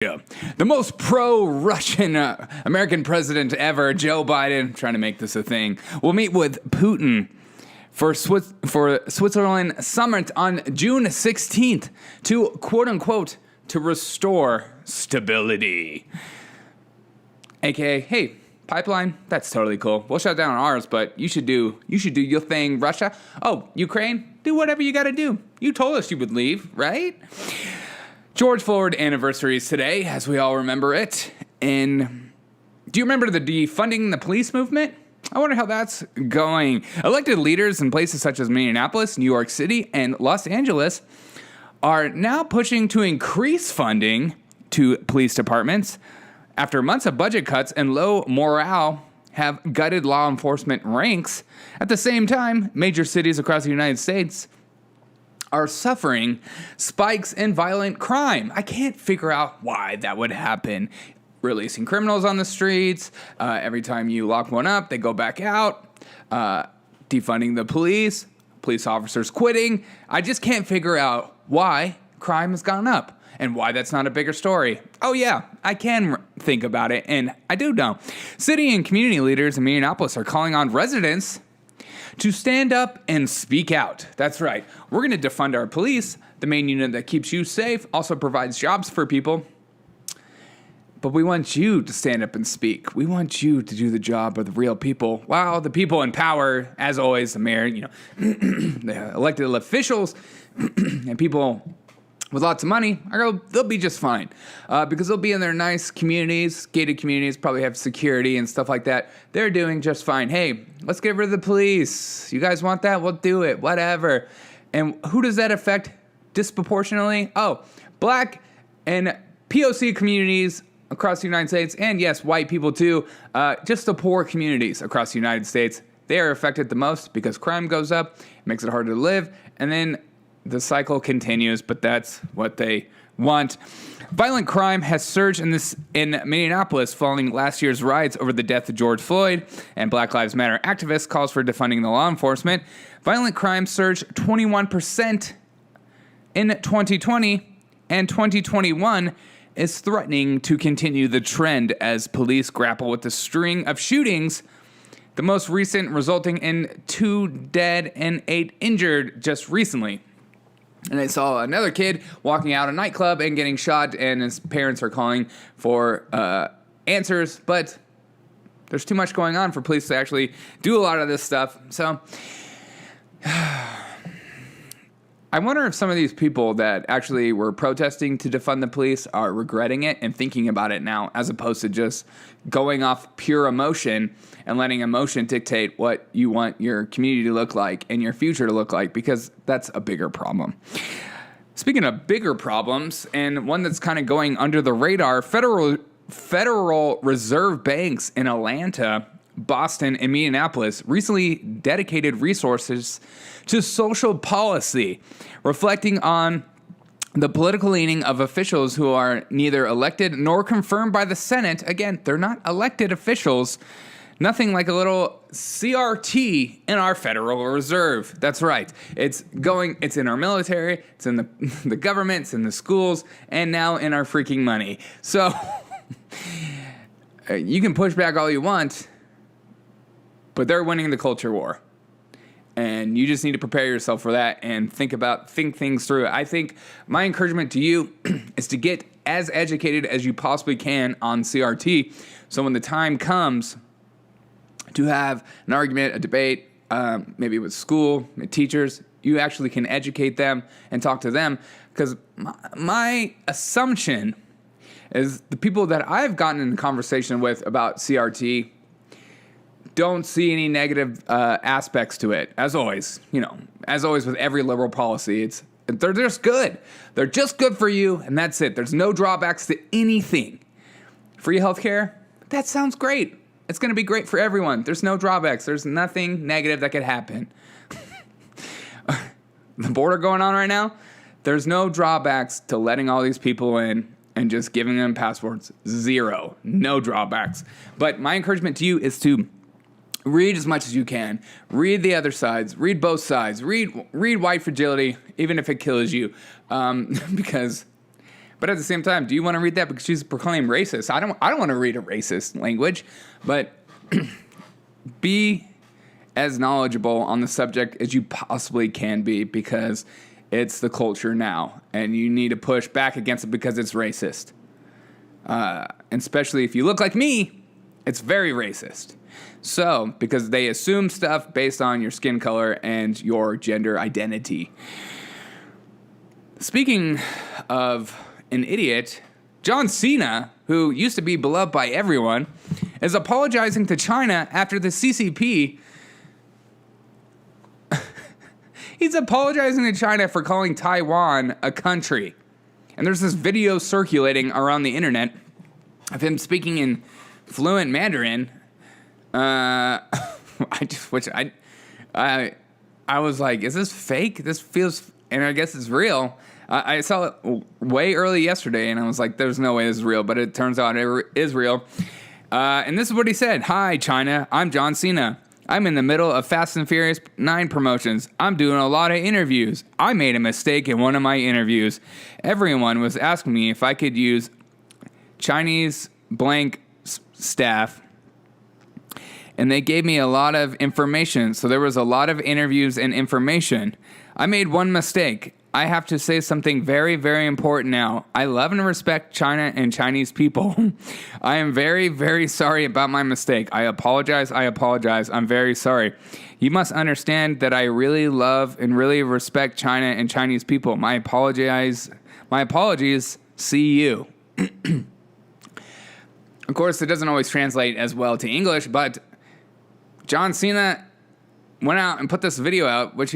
Yeah. The most pro-Russian American president ever, Joe Biden, trying to make this a thing, will meet with Putin for Switzerland summit on June 16th to, quote-unquote, to restore stability. AKA, hey, pipeline, that's totally cool. We'll shut down ours, but you should do your thing, Russia. Oh, Ukraine, do whatever you got to do. You told us you would leave, right? George Floyd anniversary is today, as we all remember it. And do you remember the defunding the police movement? I wonder how that's going. Elected leaders in places such as Minneapolis, New York City, and Los Angeles are now pushing to increase funding to police departments after months of budget cuts and low morale have gutted law enforcement ranks. At the same time, major cities across the United States are suffering spikes in violent crime. I can't figure out why that would happen. Releasing criminals on the streets. Every time you lock one up, they go back out. Defunding the police officers quitting. I just can't figure out why crime has gone up and why that's not a bigger story. Oh yeah, I can think about it, and I do know. City and community leaders in Minneapolis are calling on residents to stand up and speak out. That's right. We're going to defund our police, the main unit that keeps you safe, also provides jobs for people. But we want you to stand up and speak. We want you to do the job of the real people. While the people in power, as always, the mayor, the elected officials, and people with lots of money, they'll be just fine because they'll be in their nice communities, gated communities, probably have security and stuff like that. They're doing just fine. Hey, let's get rid of the police. You guys want that? We'll do it. Whatever. And who does that affect disproportionately? Oh, black and POC communities across the United States, and yes, white people too, just the poor communities across the United States. They are affected the most because crime goes up, it makes it harder to live, and then the cycle continues, but that's what they want. Violent crime has surged in Minneapolis following last year's riots over the death of George Floyd, and Black Lives Matter activists calls for defunding the law enforcement. Violent crime surged 21% in 2020, and 2021 is threatening to continue the trend as police grapple with the string of shootings, the most recent resulting in 2 dead and 8 injured just recently. And I saw another kid walking out of a nightclub and getting shot, and his parents are calling for answers, but there's too much going on for police to actually do a lot of this stuff. So I wonder if some of these people that actually were protesting to defund the police are regretting it and thinking about it now, as opposed to just going off pure emotion and letting emotion dictate what you want your community to look like and your future to look like, because that's a bigger problem. Speaking of bigger problems, and one that's kind of going under the radar, Federal Reserve banks in Atlanta, Boston, and Minneapolis recently dedicated resources to social policy, reflecting on the political leaning of officials who are neither elected nor confirmed by the Senate. Again, they're not elected officials. Nothing like a little CRT in our Federal Reserve. That's right. It's in our military, it's in the government, it's in the schools, and now in our freaking money. So you can push back all you want, but they're winning the culture war. And you just need to prepare yourself for that and think things through. I think my encouragement to you is to get as educated as you possibly can on CRT. So when the time comes to have an argument, a debate, maybe with school, teachers, you actually can educate them and talk to them. Because my assumption is the people that I've gotten in conversation with about CRT don't see any negative aspects to it. As always, with every liberal policy, they're just good. They're just good for you, and that's it. There's no drawbacks to anything. Free healthcare, that sounds great. It's going to be great for everyone. There's no drawbacks. There's nothing negative that could happen. The border going on right now, there's no drawbacks to letting all these people in and just giving them passports. Zero. No drawbacks. But my encouragement to you is to read as much as you can. Read the other sides. Read both sides. Read white fragility, even if it kills you. Because But at the same time, do you want to read that because she's proclaimed racist? I don't want to read a racist language, but be as knowledgeable on the subject as you possibly can be, because it's the culture now, and you need to push back against it because it's racist. And especially if you look like me, it's very racist. So, because they assume stuff based on your skin color and your gender identity. Speaking of an idiot, John Cena, who used to be beloved by everyone, is apologizing to China after the CCP. He's apologizing to China for calling Taiwan a country. And there's this video circulating around the internet of him speaking in fluent Mandarin. I was like, is this fake? This feels, and I guess it's real. I saw it way early yesterday, and I was like, there's no way this is real, but it turns out it is real. And this is what he said. Hi, China. I'm John Cena. I'm in the middle of Fast and Furious 9 promotions. I'm doing a lot of interviews. I made a mistake in one of my interviews. Everyone was asking me if I could use Chinese blank staff, and they gave me a lot of information. So there was a lot of interviews and information. I made one mistake. I have to say something very, very important now. I love and respect China and Chinese people. I am very, very sorry about my mistake. I apologize. I'm very sorry. You must understand that I really love and really respect China and Chinese people. My apologies. See you. Of course, it doesn't always translate as well to English, but John Cena went out and put this video out, which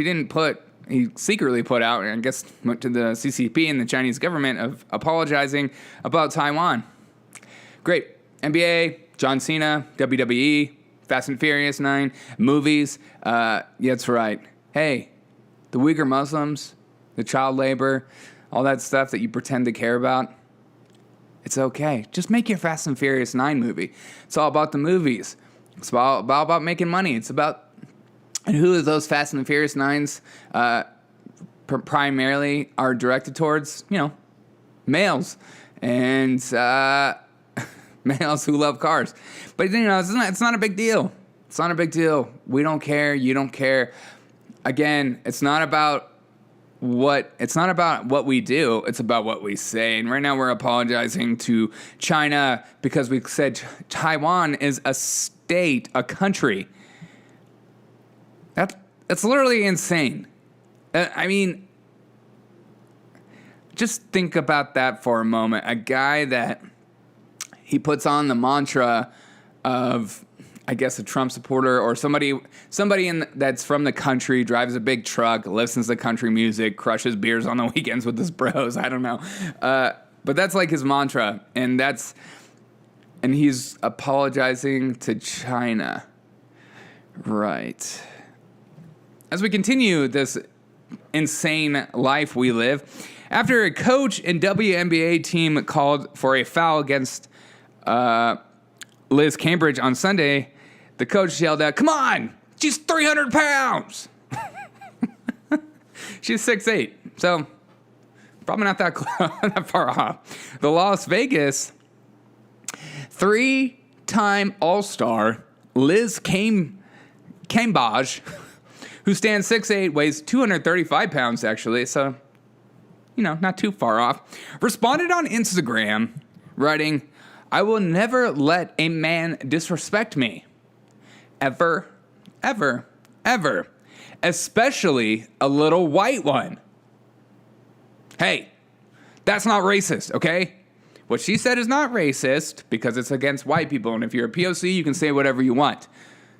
he secretly put out, and I guess went to the CCP and the Chinese government, of apologizing about Taiwan. Great. NBA, John Cena, WWE, Fast and Furious 9, movies. Yeah, that's right. Hey, the Uyghur Muslims, the child labor, all that stuff that you pretend to care about, it's okay. Just make your Fast and Furious 9 movie. It's all about the movies. It's about making money. It's about... And who of those Fast and Furious 9s primarily are directed towards, males. And males who love cars. But, it's not a big deal. It's not a big deal. We don't care. You don't care. Again, it's not about what we do. It's about what we say. And right now we're apologizing to China because we said Taiwan is a state, a country. That's literally insane. I mean, just think about that for a moment. A guy that he puts on the mantra of, I guess, a Trump supporter or somebody that's from the country, drives a big truck, listens to country music, crushes beers on the weekends with his bros. I don't know. But that's like his mantra. And he's apologizing to China. Right. As we continue this insane life we live, after a coach and WNBA team called for a foul against Liz Cambage on Sunday, the coach yelled out, "Come on, she's 300 pounds." She's 6'8", so probably not that far off. The Las Vegas 3-time All-Star Liz Cambage, who stands 6'8", weighs 235 pounds, actually, so, not too far off, responded on Instagram, writing, "I will never let a man disrespect me. Ever, ever, ever. Especially a little white one." Hey, that's not racist, okay? What she said is not racist because it's against white people, and if you're a POC, you can say whatever you want.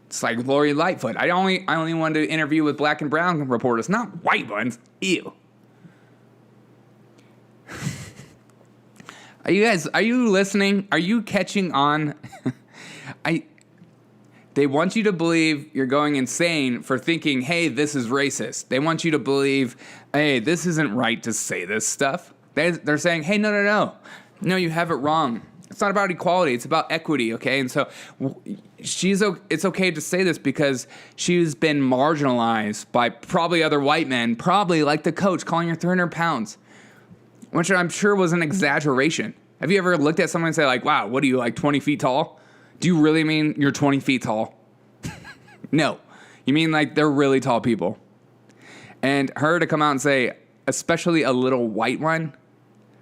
It's like Lori Lightfoot. I only wanted to interview with black and brown reporters, not white ones. Ew. Are you listening? Are you catching on? They want you to believe you're going insane for thinking, hey, this is racist. They want you to believe, hey, this isn't right to say this stuff. They're saying, hey, no, you have it wrong. It's not about equality. It's about equity, okay? And so it's okay to say this because she's been marginalized by probably other white men, probably like the coach calling her 300 pounds. which I'm sure was an exaggeration. Have you ever looked at someone and say, like, wow, what are you, like 20 feet tall? Do you really mean you're 20 feet tall? No. You mean like they're really tall people. And her to come out and say, especially a little white one,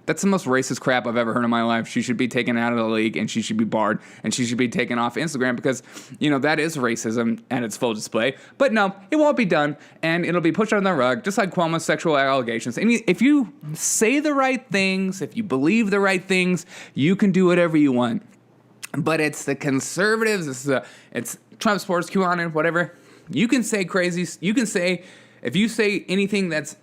that's the most racist crap I've ever heard in my life. She should be taken out of the league and she should be barred and she should be taken off Instagram because, you know, that is racism at its full display. But no, it won't be done and it'll be pushed under the rug, just like Cuomo's sexual allegations. And if you say the right things, if you believe the right things, you can do whatever you want. But it's the conservatives, it's Trump supporters, QAnon, whatever. You can say crazy, you can say, if you say anything that's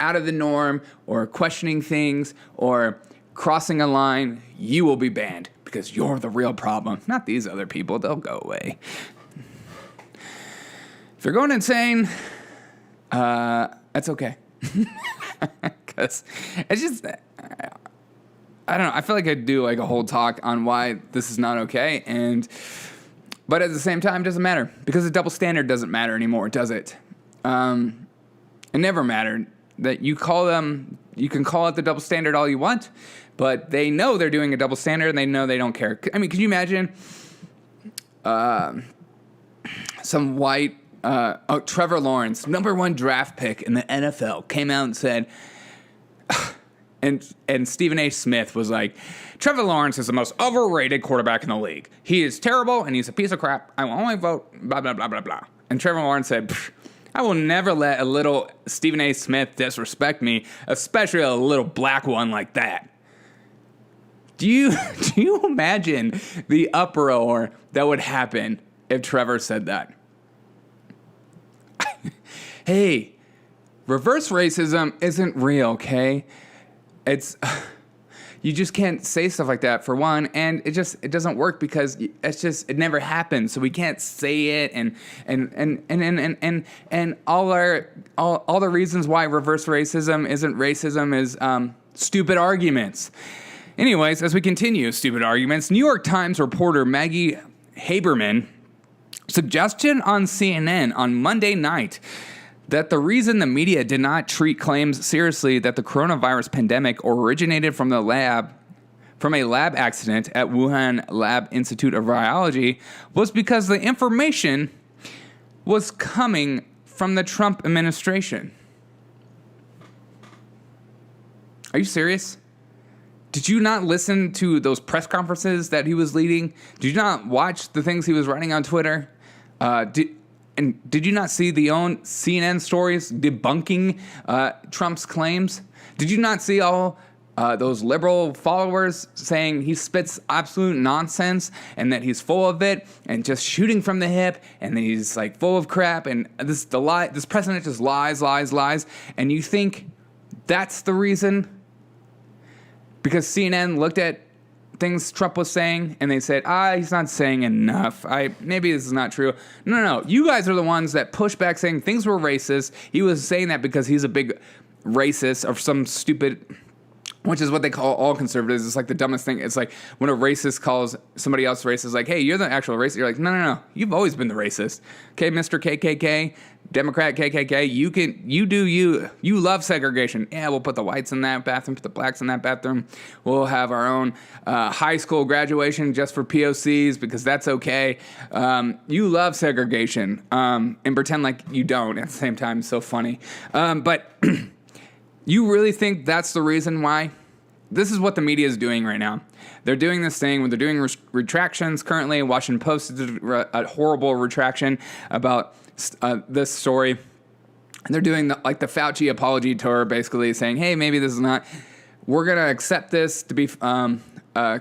out of the norm or questioning things or crossing a line, you will be banned because you're the real problem, not these other people. They'll go away. If you're going insane, that's okay. Because it's just, I don't know. I feel like I'd do like a whole talk on why this is not okay. But at the same time, it doesn't matter because the double standard doesn't matter anymore, does it? It never mattered. That you can call it the double standard all you want, but they know they're doing a double standard and they know they don't care. I mean, can you imagine some white, Trevor Lawrence, #1 draft pick in the NFL, came out and said, and Stephen A. Smith was like, Trevor Lawrence is the most overrated quarterback in the league. He is terrible and he's a piece of crap. I will only vote blah, blah, blah, blah, blah. And Trevor Lawrence said, I will never let a little Stephen A. Smith disrespect me, especially a little black one like that. Do you imagine the uproar that would happen if Trevor said that? Hey, reverse racism isn't real, okay? You just can't say stuff like that, for one, and it doesn't work because it never happens. So we can't say it, and all the reasons why reverse racism isn't racism is stupid arguments. Anyways, as we continue stupid arguments, New York Times reporter Maggie Haberman suggested on CNN on Monday night that the reason the media did not treat claims seriously that the coronavirus pandemic originated from a lab accident at Wuhan Lab Institute of Virology was because the information was coming from the Trump administration. Are you serious? Did you not listen to those press conferences that he was leading? Did you not watch the things he was writing on Twitter? Did you not see the own CNN stories debunking Trump's claims? Did you not see all those liberal followers saying he spits absolute nonsense and that he's full of it and just shooting from the hip and that he's like full of crap and this president just lies, and you think that's the reason? Because CNN looked at things Trump was saying, and they said, he's not saying enough. Maybe this is not true. No. You guys are the ones that push back saying things were racist. He was saying that because he's a big racist or some stupid, which is what they call all conservatives. It's like the dumbest thing. It's like when a racist calls somebody else racist, like, hey, you're the actual racist. You're like, no. You've always been the racist. Okay, Mr. KKK, Democrat KKK, you love segregation. Yeah, we'll put the whites in that bathroom, put the blacks in that bathroom. We'll have our own high school graduation just for POCs because that's okay. You love segregation and pretend like you don't at the same time. It's so funny. But you really think that's the reason why? This is what the media is doing right now. They're doing this thing when they're doing retractions currently. Washington Post did a horrible retraction about this story. And they're doing the Fauci apology tour, basically saying, hey, maybe this is not, we're going to accept this to be a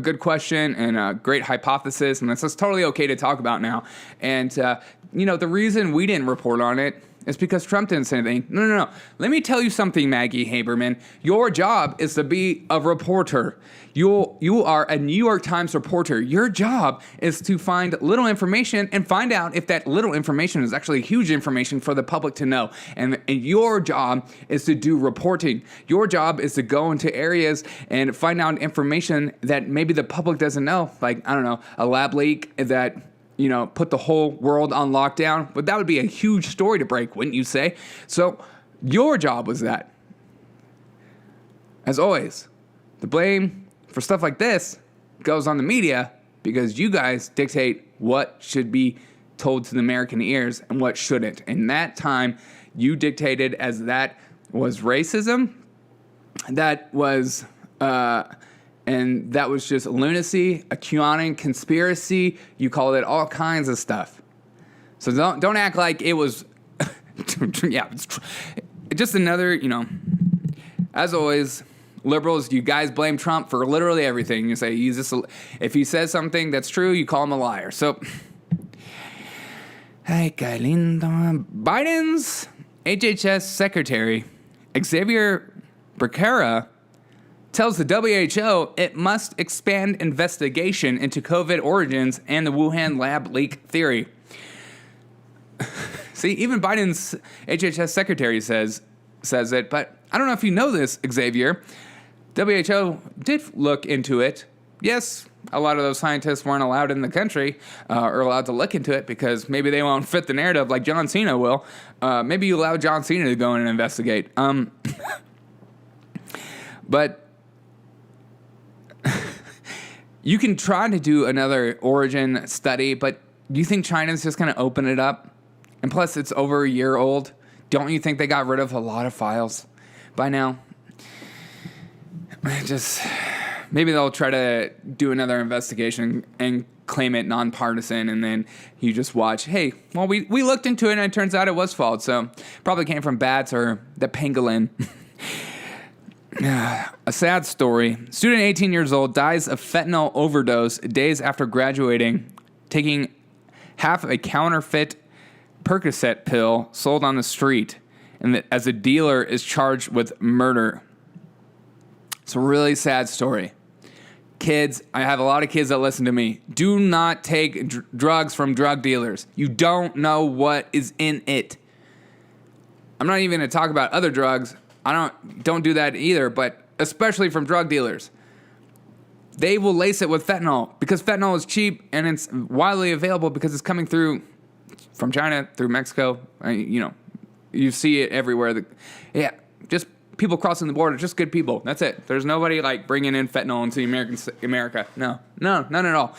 good question and a great hypothesis. And this is totally okay to talk about now. And, the reason we didn't report on it is because Trump didn't say anything. No. Let me tell you something, Maggie Haberman. Your job is to be a reporter. You are a New York Times reporter. Your job is to find little information and find out if that little information is actually huge information for the public to know. And your job is to do reporting. Your job is to go into areas and find out information that maybe the public doesn't know. Like, I don't know, a lab leak that put the whole world on lockdown. But that would be a huge story to break, wouldn't you say? So your job was that. as always, the blame for stuff like this goes on the media because you guys dictate what should be told to the American ears and what shouldn't. In that time, you dictated as that was racism, that was and that was just lunacy, a QAnon conspiracy. You called it all kinds of stuff. So don't act like it was. Yeah, it's just another. As always, liberals, you guys blame Trump for literally everything. You say if he says something that's true, you call him a liar. So, hey, Biden's HHS secretary Xavier Becerra tells the WHO it must expand investigation into COVID origins and the Wuhan lab leak theory. See, even Biden's HHS secretary says it, but I don't know if you know this, Xavier. WHO did look into it. Yes, a lot of those scientists weren't allowed in the country or allowed to look into it because maybe they won't fit the narrative like John Cena will. Maybe you allow John Cena to go in and investigate. But you can try to do another origin study, but do you think China's just going to open it up? And plus, it's over a year old. Don't you think they got rid of a lot of files by now? Maybe they'll try to do another investigation and claim it nonpartisan, and then you just watch, hey, well, we looked into it, and it turns out it was false, so probably came from bats or the pangolin. A sad story. Student 18 years old dies of fentanyl overdose days after graduating, taking half a counterfeit Percocet pill sold on the street, and as a dealer is charged with murder. It's a really sad story. Kids, I have a lot of kids that listen to me. Do not take drugs from drug dealers. You don't know what is in it. I'm not even going to talk about other drugs. Don't do that either, but especially from drug dealers. They will lace it with fentanyl because fentanyl is cheap and it's widely available because it's coming through from China, through Mexico. You see it everywhere. Just people crossing the border, just good people. That's it. There's nobody like bringing in fentanyl into America. No, none at all.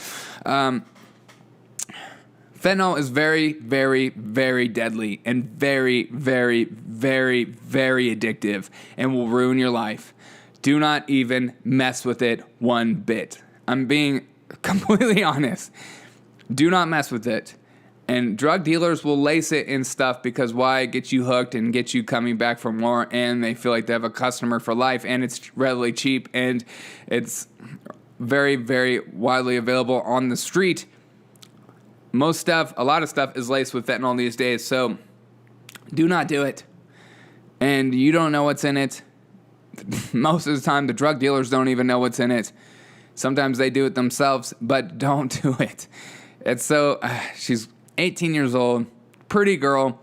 Fentanyl is very, very, very deadly and very, very, very, very addictive and will ruin your life. Do not even mess with it one bit. I'm being completely honest. Do not mess with it. And drug dealers will lace it in stuff because why? Get you hooked and get you coming back for more, and they feel like they have a customer for life, and it's readily cheap, and it's very, very widely available on the street. A lot of stuff is laced with fentanyl these days, so do not do it. And you don't know what's in it. Most of the time, the drug dealers don't even know what's in it. Sometimes they do it themselves, but don't do it. It's so, she's 18 years old, pretty girl,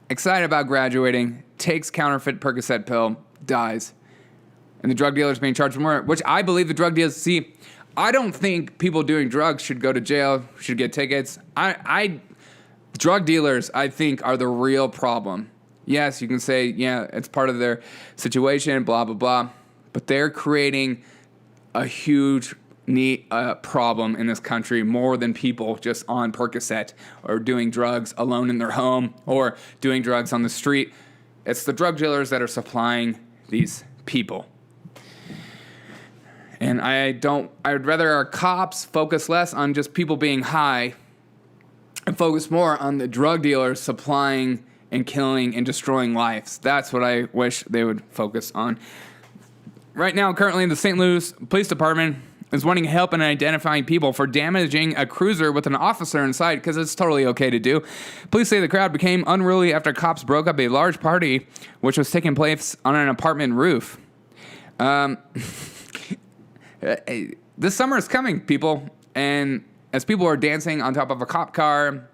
excited about graduating, takes counterfeit Percocet pill, dies. And the drug dealer's being charged with murder, which I believe the drug dealers, see, I don't think people doing drugs should go to jail, should get tickets. Drug dealers, I think, are the real problem. Yes, you can say, yeah, it's part of their situation, blah, blah, blah. But they're creating a huge problem in this country, more than people just on Percocet or doing drugs alone in their home or doing drugs on the street. It's the drug dealers that are supplying these people. And I'd rather our cops focus less on just people being high and focus more on the drug dealers supplying and killing and destroying lives. That's what I wish they would focus on. Right now, currently, the St. Louis Police Department is wanting help in identifying people for damaging a cruiser with an officer inside because it's totally okay to do. Police say the crowd became unruly after cops broke up a large party which was taking place on an apartment roof. This summer is coming, people, and as people are dancing on top of a cop car,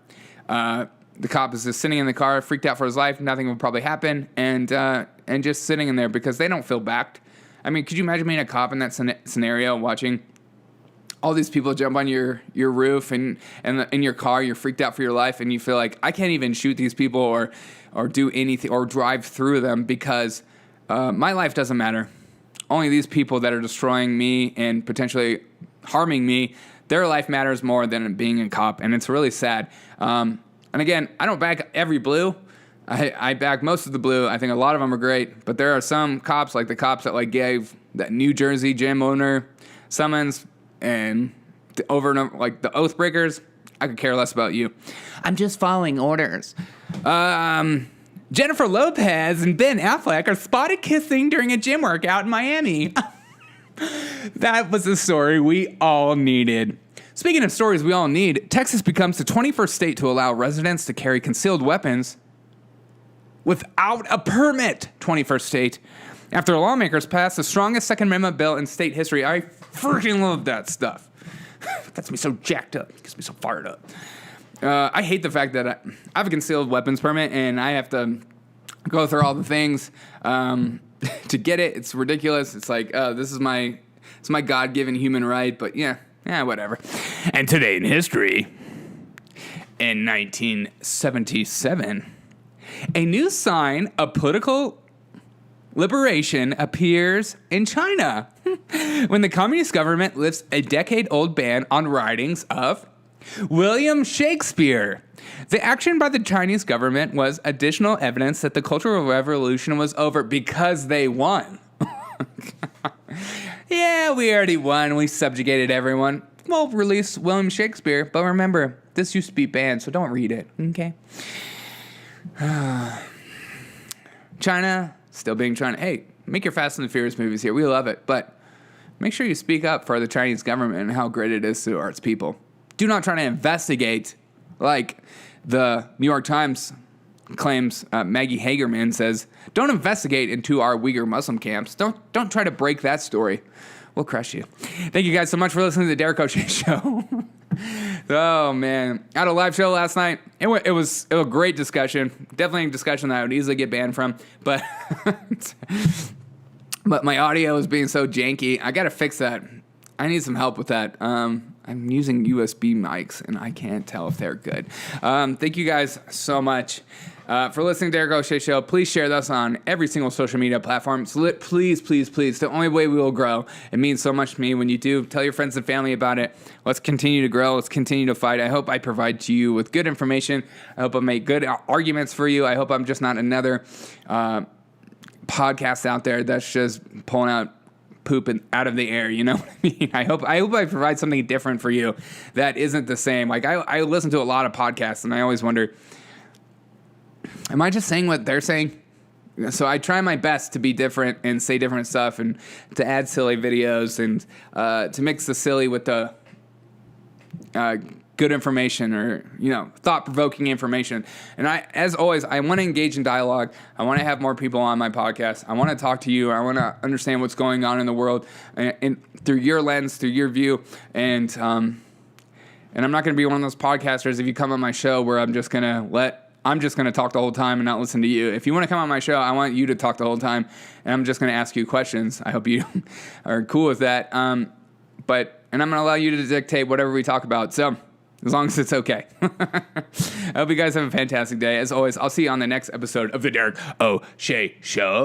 the cop is just sitting in the car, freaked out for his life. Nothing will probably happen, and just sitting in there because they don't feel backed. I mean, could you imagine being a cop in that scenario, watching all these people jump on your roof and in your car, you're freaked out for your life, and you feel like, I can't even shoot these people or do anything or drive through them because my life doesn't matter. only these people that are destroying me and potentially harming me, their life matters more than being a cop, and it's really sad. And again, I don't back every blue. I back most of the blue. I think a lot of them are great, but there are some cops, like the cops that like gave that New Jersey gym owner summons and over and over, like the oath breakers. I could care less about you. I'm just following orders. Jennifer Lopez and Ben Affleck are spotted kissing during a gym workout in Miami. That was a story we all needed. Speaking of stories we all need, Texas becomes the 21st state to allow residents to carry concealed weapons without a permit. 21st state. After lawmakers passed the strongest Second Amendment bill in state history. I freaking love that stuff. Gets me so jacked up. Gets me so fired up. I hate the fact that I have a concealed weapons permit and I have to go through all the things to get it. It's ridiculous. It's like, this is my God-given human right, but yeah, whatever. And today in history, in 1977, a new sign of political liberation appears in China when the communist government lifts a decade-old ban on writings of William Shakespeare. The action by the Chinese government was additional evidence that the Cultural Revolution was over because they won. Yeah, we already won. We subjugated everyone. We'll release William Shakespeare, but remember, this used to be banned, so don't read it, okay? China, still being China. Hey, make your Fast and the Furious movies here. We love it, but make sure you speak up for the Chinese government and how great it is to its people. Do not try to investigate like the New York Times claims. Maggie Haberman says, don't investigate into our Uyghur Muslim camps. Don't try to break that story. We'll crush you. Thank you guys so much for listening to the Derek O'Shea Show. Oh, man. I had a live show last night. It was a great discussion. Definitely a discussion that I would easily get banned from. But but my audio was being so janky. I got to fix that. I need some help with that. I'm using USB mics, and I can't tell if they're good. Thank you guys so much for listening to Derek O'Shea Show. Please share this on every single social media platform. So please, the only way we will grow. It means so much to me when you do. Tell your friends and family about it. Let's continue to grow. Let's continue to fight. I hope I provide to you with good information. I hope I make good arguments for you. I hope I'm just not another podcast out there that's just pulling out poop out of the air, you know what I mean? I hope I provide something different for you that isn't the same. Like I listen to a lot of podcasts and I always wonder, am I just saying what they're saying? So I try my best to be different and say different stuff and to add silly videos and to mix the silly with the good information or, thought-provoking information. And as always, I want to engage in dialogue. I want to have more people on my podcast. I want to talk to you. I want to understand what's going on in the world and through your lens, through your view. And I'm not going to be one of those podcasters if you come on my show where I'm just going to talk the whole time and not listen to you. If you want to come on my show, I want you to talk the whole time, and I'm just going to ask you questions. I hope you are cool with that. And I'm going to allow you to dictate whatever we talk about. So as long as it's okay. I hope you guys have a fantastic day. As always, I'll see you on the next episode of the Derek O'Shea Show.